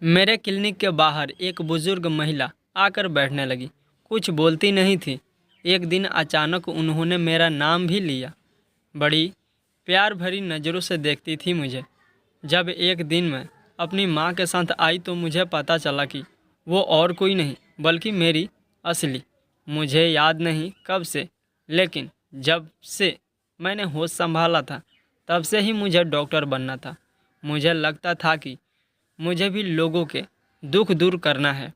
मेरे क्लिनिक के बाहर एक बुजुर्ग महिला आकर बैठने लगी। कुछ बोलती नहीं थी। एक दिन अचानक उन्होंने मेरा नाम भी लिया। बड़ी प्यार भरी नज़रों से देखती थी मुझे। जब एक दिन मैं अपनी माँ के साथ आई तो मुझे पता चला कि वो और कोई नहीं बल्कि मेरी असली। मुझे याद नहीं कब से, लेकिन जब से मैंने होश संभाला था तब से ही मुझे डॉक्टर बनना था। मुझे लगता था कि मुझे भी लोगों के दुख दूर करना है।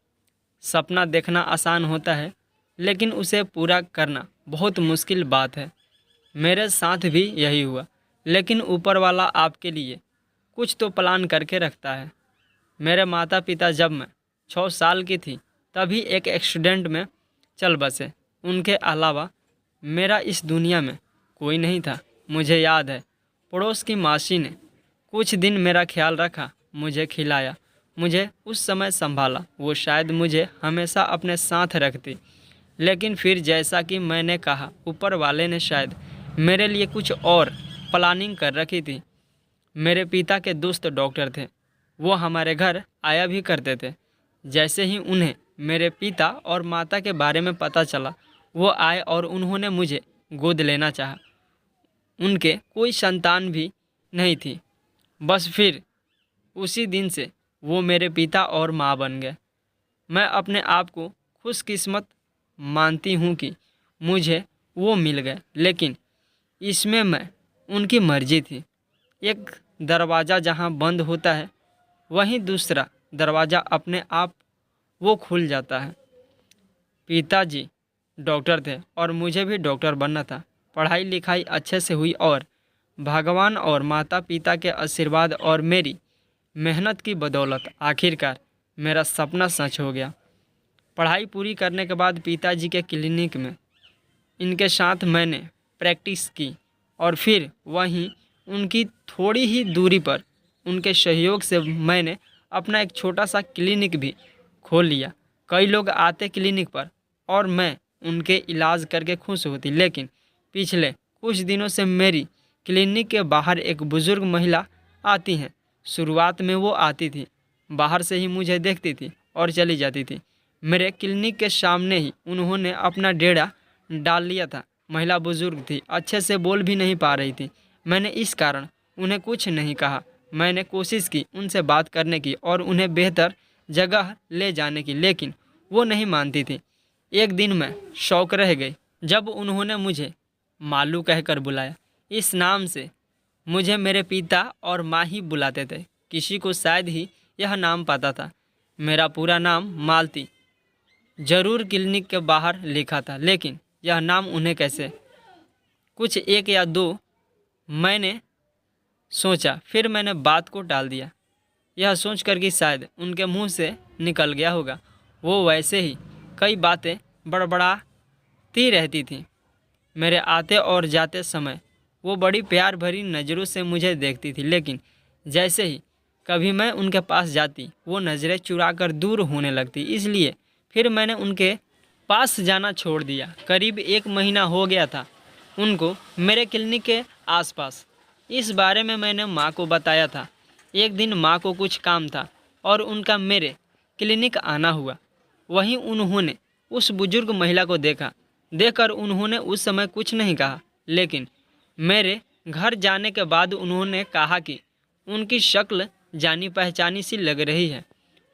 सपना देखना आसान होता है, लेकिन उसे पूरा करना बहुत मुश्किल बात है। मेरे साथ भी यही हुआ, लेकिन ऊपर वाला आपके लिए कुछ तो प्लान करके रखता है। मेरे माता पिता जब मैं 6 साल की थी तभी एक एक्सीडेंट में चल बसे। उनके अलावा मेरा इस दुनिया में कोई नहीं था। मुझे याद है, पड़ोस की मासी ने कुछ दिन मेरा ख्याल रखा, मुझे खिलाया, मुझे उस समय संभाला। वो शायद मुझे हमेशा अपने साथ रखती। लेकिन फिर जैसा कि मैंने कहा, ऊपर वाले ने शायद मेरे लिए कुछ और प्लानिंग कर रखी थी। मेरे पिता के दोस्त डॉक्टर थे। वो हमारे घर आया भी करते थे। जैसे ही उन्हें मेरे पिता और माता के बारे में पता चला, वो आए और उन्होंने मुझे गोद लेना चाहा। उनके कोई संतान भी नहीं थी। बस फिर उसी दिन से वो मेरे पिता और माँ बन गए। मैं अपने आप को खुशकिस्मत मानती हूँ कि मुझे वो मिल गए, लेकिन इसमें मैं उनकी मर्जी थी। एक दरवाज़ा जहाँ बंद होता है, वहीं दूसरा दरवाज़ा अपने आप वो खुल जाता है। पिताजी डॉक्टर थे और मुझे भी डॉक्टर बनना था। पढ़ाई लिखाई अच्छे से हुई और भगवान और माता पिता के आशीर्वाद और मेरी मेहनत की बदौलत आखिरकार मेरा सपना सच हो गया। पढ़ाई पूरी करने के बाद पिताजी के क्लिनिक में इनके साथ मैंने प्रैक्टिस की और फिर वहीं उनकी थोड़ी ही दूरी पर उनके सहयोग से मैंने अपना एक छोटा सा क्लिनिक भी खोल लिया। कई लोग आते क्लिनिक पर और मैं उनके इलाज करके खुश होती, लेकिन पिछले कुछ दिनों से मेरी क्लिनिक के बाहर एक बुज़ुर्ग महिला आती हैं। शुरुआत में वो आती थी, बाहर से ही मुझे देखती थी और चली जाती थी। मेरे क्लिनिक के सामने ही उन्होंने अपना डेरा डाल लिया था। महिला बुजुर्ग थी, अच्छे से बोल भी नहीं पा रही थी। मैंने इस कारण उन्हें कुछ नहीं कहा। मैंने कोशिश की उनसे बात करने की और उन्हें बेहतर जगह ले जाने की, लेकिन वो नहीं मानती थी। एक दिन मैं शौक रह गई जब उन्होंने मुझे मालू कहकर बुलाया। इस नाम से मुझे मेरे पिता और माँ ही बुलाते थे। किसी को शायद ही यह नाम पता था। मेरा पूरा नाम मालती जरूर क्लिनिक के बाहर लिखा था, लेकिन यह नाम उन्हें कैसे? कुछ एक या दो मैंने सोचा, फिर मैंने बात को टाल दिया, यह सोचकर कि शायद उनके मुंह से निकल गया होगा। वो वैसे ही कई बातें बड़बड़ाती रहती थी। मेरे आते और जाते समय वो बड़ी प्यार भरी नज़रों से मुझे देखती थी, लेकिन जैसे ही कभी मैं उनके पास जाती, वो नज़रें चुराकर दूर होने लगती। इसलिए फिर मैंने उनके पास जाना छोड़ दिया। करीब 1 महीना हो गया था उनको मेरे क्लिनिक के आसपास। इस बारे में मैंने माँ को बताया था। एक दिन माँ को कुछ काम था और उनका मेरे क्लिनिक आना हुआ। वहीं उन्होंने उस बुजुर्ग महिला को देखा। देखकर उन्होंने उस समय कुछ नहीं कहा, लेकिन मेरे घर जाने के बाद उन्होंने कहा कि उनकी शक्ल जानी पहचानी सी लग रही है।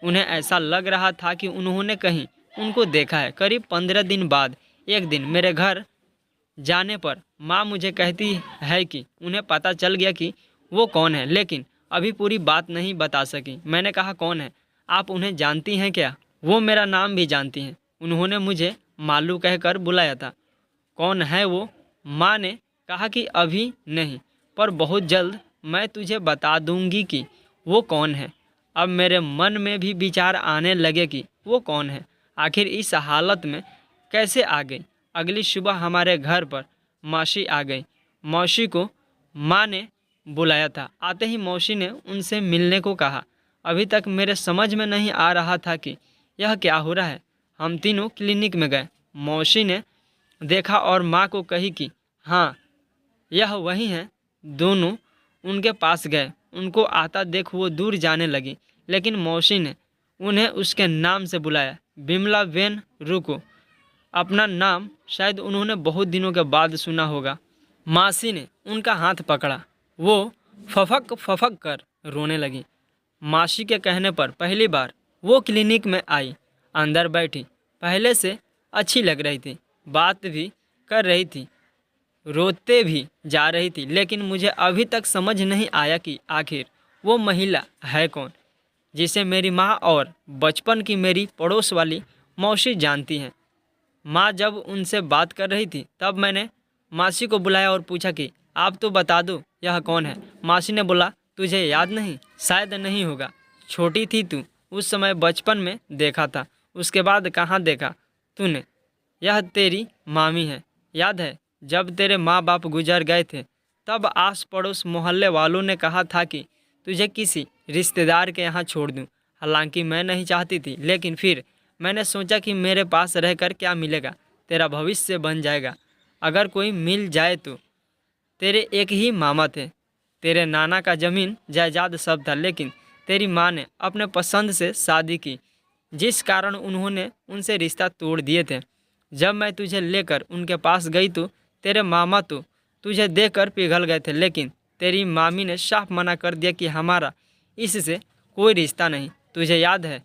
उन्हें ऐसा लग रहा था कि उन्होंने कहीं उनको देखा है। करीब 15 दिन बाद एक दिन मेरे घर जाने पर माँ मुझे कहती है कि उन्हें पता चल गया कि वो कौन है, लेकिन अभी पूरी बात नहीं बता सकी। मैंने कहा, कौन है? आप उन्हें जानती हैं क्या? वो मेरा नाम भी जानती हैं। उन्होंने मुझे मालू कहकर बुलाया था। कौन है वो? माँ ने कहा कि अभी नहीं, पर बहुत जल्द मैं तुझे बता दूंगी कि वो कौन है। अब मेरे मन में भी विचार आने लगे कि वो कौन है, आखिर इस हालत में कैसे आ गई। अगली सुबह हमारे घर पर मौसी आ गई। मौसी को माँ ने बुलाया था। आते ही मौसी ने उनसे मिलने को कहा। अभी तक मेरे समझ में नहीं आ रहा था कि यह क्या हो रहा है। हम तीनों क्लिनिक में गए। मौसी ने देखा और माँ को कही कि हाँ, यह वही है। दोनों उनके पास गए। उनको आता देख वो दूर जाने लगी, लेकिन मौसी ने उन्हें उसके नाम से बुलाया, बिमला बेन रुको। अपना नाम शायद उन्होंने बहुत दिनों के बाद सुना होगा। मासी ने उनका हाथ पकड़ा। वो फफक फफक कर रोने लगी। मासी के कहने पर पहली बार वो क्लिनिक में आई। अंदर बैठी, पहले से अच्छी लग रही थी, बात भी कर रही थी, रोते भी जा रही थी, लेकिन मुझे अभी तक समझ नहीं आया कि आखिर वो महिला है कौन, जिसे मेरी माँ और बचपन की मेरी पड़ोस वाली मौसी जानती हैं। माँ जब उनसे बात कर रही थी तब मैंने मासी को बुलाया और पूछा कि आप तो बता दो यह कौन है। मासी ने बोला, तुझे याद नहीं? शायद नहीं होगा, छोटी थी तू, उस समय बचपन में देखा था, उसके बाद कहाँ देखा तूने। यह तेरी मामी है। याद है जब तेरे माँ बाप गुजर गए थे तब आस पड़ोस मोहल्ले वालों ने कहा था कि तुझे किसी रिश्तेदार के यहाँ छोड़ दूँ। हालांकि मैं नहीं चाहती थी, लेकिन फिर मैंने सोचा कि मेरे पास रहकर क्या मिलेगा, तेरा भविष्य बन जाएगा। अगर कोई मिल जाए तो। तेरे एक ही मामा थे, तेरे नाना का ज़मीन जायदाद सब था, लेकिन तेरी माँ ने अपने पसंद से शादी की, जिस कारण उन्होंने उनसे रिश्ता तोड़ दिए थे। जब मैं तुझे लेकर उनके पास गई तो तेरे मामा तो तुझे देखकर पिघल गए थे, लेकिन तेरी मामी ने साफ मना कर दिया कि हमारा इससे कोई रिश्ता नहीं। तुझे याद है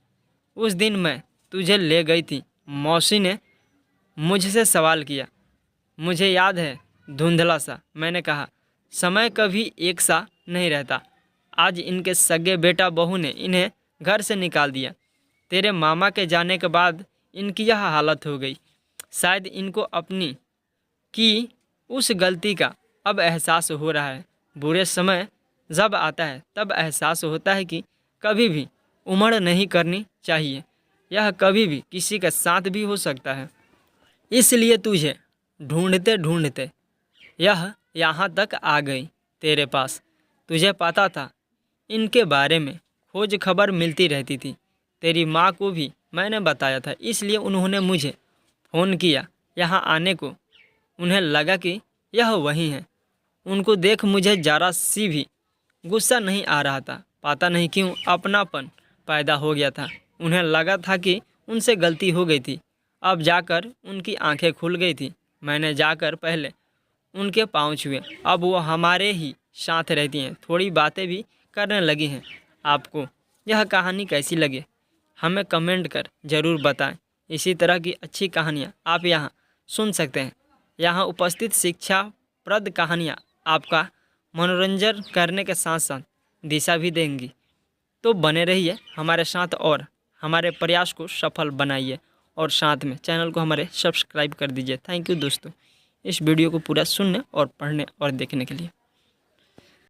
उस दिन मैं तुझे ले गई थी, मौसी ने मुझसे सवाल किया। मुझे याद है धुंधला सा। मैंने कहा, समय कभी एक सा नहीं रहता। आज इनके सगे बेटा बहू ने इन्हें घर से निकाल दिया। तेरे मामा के जाने के बाद इनकी यह हालत हो गई। शायद इनको अपनी की उस गलती का अब एहसास हो रहा है। बुरे समय जब आता है तब एहसास होता है कि कभी भी उम्र नहीं करनी चाहिए। यह कभी भी किसी के साथ भी हो सकता है। इसलिए तुझे ढूंढते ढूंढते यह यहाँ तक आ गई तेरे पास। तुझे पता था इनके बारे में, खोज खबर मिलती रहती थी। तेरी माँ को भी मैंने बताया था, इसलिए उन्होंने मुझे फ़ोन किया यहाँ आने को। उन्हें लगा कि यह वही है। उनको देख मुझे जरा सी भी गुस्सा नहीं आ रहा था। पता नहीं क्यों अपनापन पैदा हो गया था। उन्हें लगा था कि उनसे गलती हो गई थी। अब जाकर उनकी आंखें खुल गई थी। मैंने जाकर पहले उनके पाँव छुए। अब वो हमारे ही साथ रहती हैं, थोड़ी बातें भी करने लगी हैं। आपको यह कहानी कैसी लगी हमें कमेंट कर ज़रूर बताएं। इसी तरह की अच्छी कहानियाँ आप यहाँ सुन सकते हैं। यहाँ उपस्थित शिक्षाप्रद कहानियाँ आपका मनोरंजन करने के साथ साथ दिशा भी देंगी। तो बने रहिए हमारे साथ और हमारे प्रयास को सफल बनाइए, और साथ में चैनल को हमारे सब्सक्राइब कर दीजिए। थैंक यू दोस्तों, इस वीडियो को पूरा सुनने और पढ़ने और देखने के लिए।